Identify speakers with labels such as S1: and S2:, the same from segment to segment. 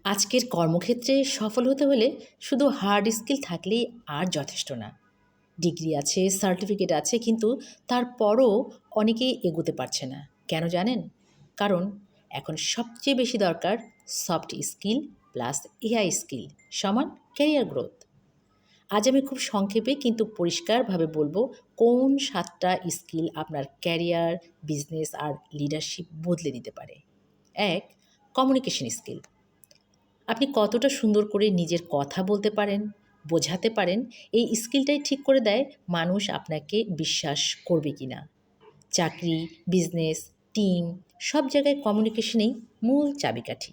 S1: আজকের কর্মক্ষেত্রে সফল হতে হলে শুধু হার্ড স্কিল থাকলেই আর যথেষ্ট না। ডিগ্রি আছে, সার্টিফিকেট আছে, কিন্তু তারপরও অনেকেই এগোতে পারছে না। কেন জানেন? কারণ এখন সবচেয়ে বেশি দরকার soft skill plus AI skill সমান ক্যারিয়ার গ্রোথ। আজ আমি খুব সংক্ষেপে কিন্তু পরিষ্কারভাবে বলবো কোন ৭টা স্কিল আপনার ক্যারিয়ার, বিজনেস আর লিডারশিপ বদলে দিতে পারে। ১. Communication skill. আপনি কতটা সুন্দর করে নিজের কথা বলতে পারেন, বোঝাতে পারেন, এই স্কিলটাই ঠিক করে দেয় মানুষ আপনাকে বিশ্বাস করবে কি না। চাকরি, বিজনেস, টিম সব জায়গায় কমিউনিকেশনেই মূল চাবিকাঠি।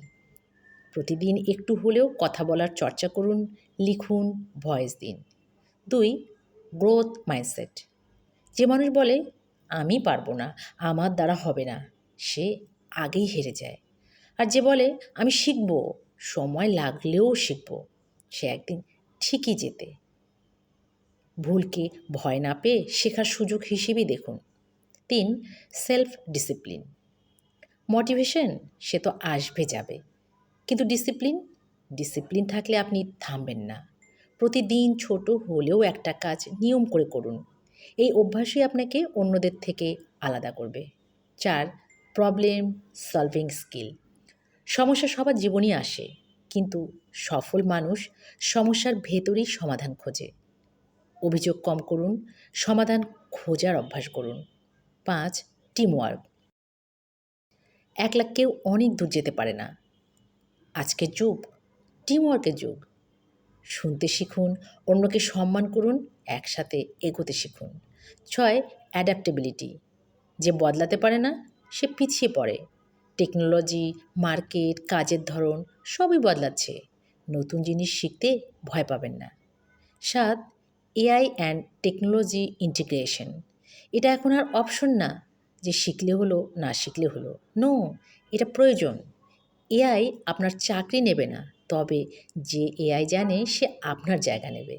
S1: প্রতিদিন একটু হলেও কথা বলার চর্চা করুন, লিখুন, ভয়েস দিন। ২. Growth mindset. যে মানুষ বলে আমি পারবো না, আমার দ্বারা হবে না, সে আগেই হেরে যায়। আর যে বলে আমি শিখব, সময় লাগলেও শিখব, সে একদিন ঠিকই জেতে। ভুলকে ভয় না পেয়ে শেখার সুযোগ হিসেবেই দেখুন। ৩. Self discipline. মোটিভেশন সে তো আসবে যাবে, কিন্তু ডিসিপ্লিন থাকলে আপনি থামবেন না। প্রতিদিন ছোট হলেও একটা কাজ নিয়ম করে করুন। এই অভ্যাসই আপনাকে অন্যদের থেকে আলাদা করবে। ৪. Problem solving skill. সমস্যা সবার জীবনই আসে, কিন্তু সফল মানুষ সমস্যার ভেতরেই সমাধান খোঁজে। অভিযোগ কম করুন, সমাধান খোঁজার অভ্যাস করুন। ৫. টিমওয়ার্ক। একলা কেউ অনেক দূর যেতে পারে না। আজকের যুগ টিমওয়ার্কের যুগ। শুনতে শিখুন, অন্যকে সম্মান করুন, একসাথে এগোতে শিখুন। ৬. অ্যাডাপ্টেবিলিটি। যে বদলাতে পারে না সে পিছিয়ে পড়ে। টেকনোলজি, মার্কেট, কাজের ধরন সবই বদলাচ্ছে। নতুন জিনিস শিখতে ভয় পাবেন না। ৭. AI and technology integration. এটা এখন আর অপশন না, যে শিখলে হলো, না শিখলে হলো। নো, এটা প্রয়োজন। এআই আপনার চাকরি নেবে না, তবে যে এআই জানে সে আপনার জায়গা নেবে।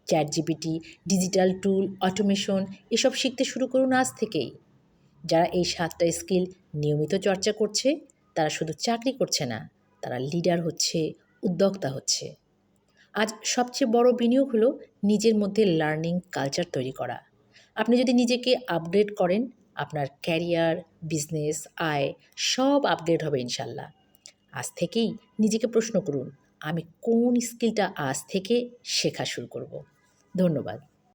S1: চ্যাটজিপিটি, ডিজিটাল টুল, অটোমেশন এসব শিখতে শুরু করুন আজ থেকেই। যারা এই ৭টা স্কিল নিয়মিত চর্চা করছে তারা শুধু চাকরি করছে না, তারা লিডার হচ্ছে, উদ্যোক্তা হচ্ছে। আজ সবচেয়ে বড় বিনিয়োগ হলো নিজের মধ্যে লার্নিং কালচার তৈরি করা। আপনি যদি নিজেকে আপগ্রেড করেন, আপনার ক্যারিয়ার, বিজনেস, আয় সব আপগ্রেড হবে ইনশাল্লাহ। আজ থেকেই নিজেকে প্রশ্ন করুন, আমি কোন স্কিলটা আজ থেকে শেখা শুরু করব। ধন্যবাদ।